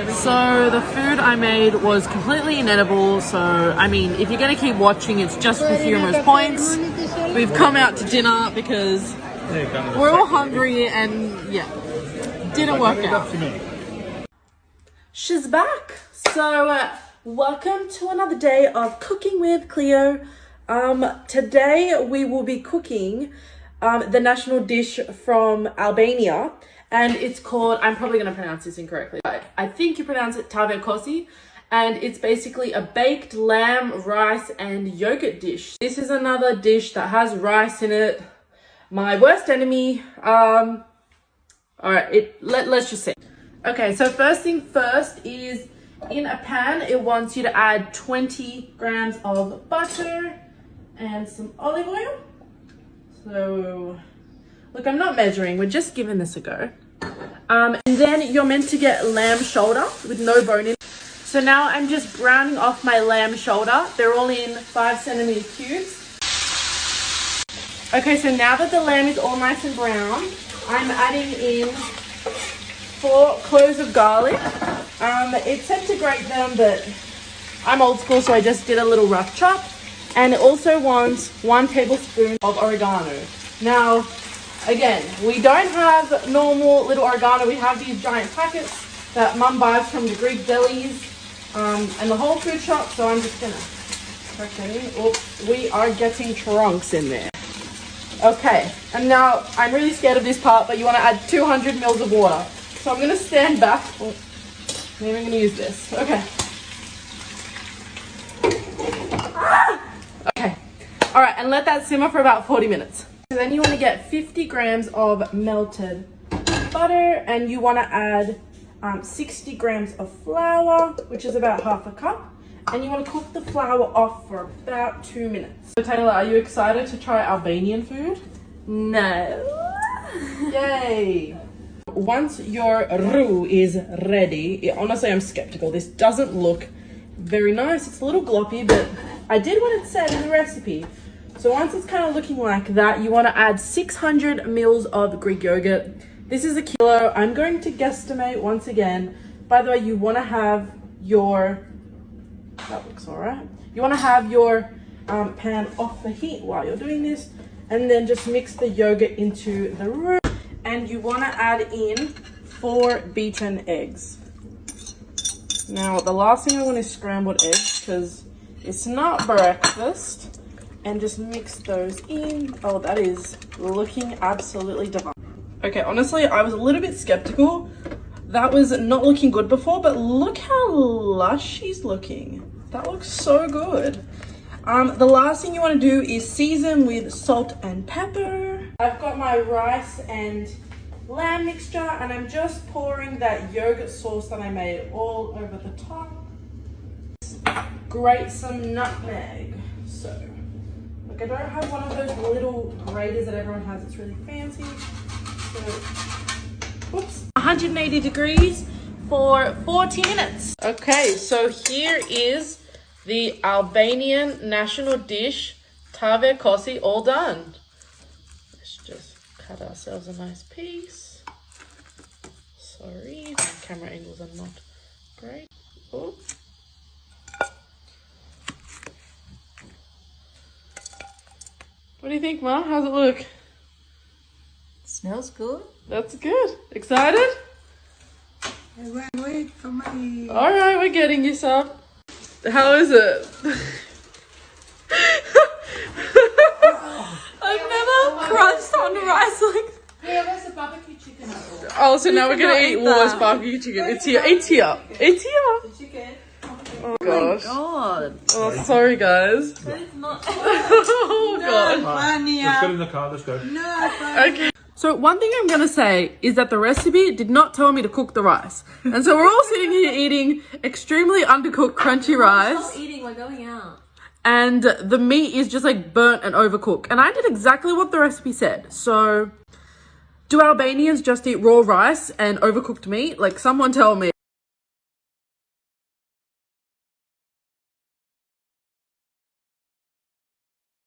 So the food I made was completely inedible. So, I mean, if you're going to keep watching, it's just for humorous points. We've come out to dinner because we're all hungry and yeah, didn't work out. She's back. So welcome to another day of Cooking with Cleo. Today we will be cooking the national dish from Albania, and it's called, I'm probably going to pronounce this incorrectly, but I think you pronounce it Tave Kosi, and it's basically a baked lamb, rice and yogurt dish. This is another dish that has rice in it. My worst enemy. All right, let's just see. Okay, so first thing first is in a pan, it wants you to add 20 grams of butter and some olive oil. So, look, I'm not measuring, we're just giving this a go. And then you're meant to get lamb shoulder with no bone in. So now I'm just browning off my lamb shoulder. They're all in 5cm cubes. Okay, so now that the lamb is all nice and brown, I'm adding in 4 cloves of garlic. It said to grate them, but I'm old school, so I just did a little rough chop. And it also wants 1 tablespoon of oregano. Now, again, we don't have normal little oregano. We have these giant packets that Mum buys from the Greek delis and the whole food shop. So I'm just gonna crack that in. Oops, we are getting trunks in there. Okay, and now I'm really scared of this part, but you want to add 200 mils of water. So I'm gonna stand back. Oh, maybe I'm gonna use this. Okay. Okay, all right, and let that simmer for about 40 minutes. So then you want to get 50 grams of melted butter, and you want to add 60 grams of flour, which is about half a cup, and you want to cook the flour off for about 2 minutes. So Taylor, are you excited to try Albanian food? No. Yay! Once your roux is ready, honestly, I'm skeptical. This doesn't look very nice. It's a little gloppy, but I did what it said in the recipe. So once it's kind of looking like that, you want to add 600 mils of Greek yogurt. This is a kilo. I'm going to guesstimate once again. By the way, you want to have your, that looks all right. You want to have your pan off the heat while you're doing this, and then just mix the yogurt into the roux. And you want to add in 4 beaten eggs. Now, the last thing I want is scrambled eggs because it's not breakfast. And just mix those in. Oh, that is looking absolutely divine. Okay, honestly, I was a little bit skeptical. That was not looking good before, but look how lush she's looking. That looks so good. The last thing you want to do is season with salt and pepper. I've got my rice and lamb mixture, and I'm just pouring that yogurt sauce that I made all over the top. Grate some nutmeg. So, look, I don't have one of those little graters that everyone has. It's really fancy. So, whoops. 180 degrees for 40 minutes. Okay, so here is the Albanian national dish, Tave Kosi, all done. Let's just cut ourselves a nice piece. Sorry, my camera angles are not great. Oh. What do you think, Mom? How's it look? Smells good. That's good. Excited? Wait for me. All right, we're getting you some. How is it? I've never crunched on rice like. Hey, where's the barbecue chicken? Oh, so now we're gonna eat War's barbecue chicken. It's here. It's here. It's here. The chicken. Oh gosh. God. Oh, sorry, guys. That is not. Oh god. Funny. Let's go in the car. Let's go. No. Funny. Okay. So one thing I'm gonna say is that the recipe did not tell me to cook the rice, and so we're all sitting here eating extremely undercooked, crunchy rice. Stop eating. We're going out. And the meat is just like burnt and overcooked. And I did exactly what the recipe said. So do Albanians just eat raw rice and overcooked meat? Like, someone tell me.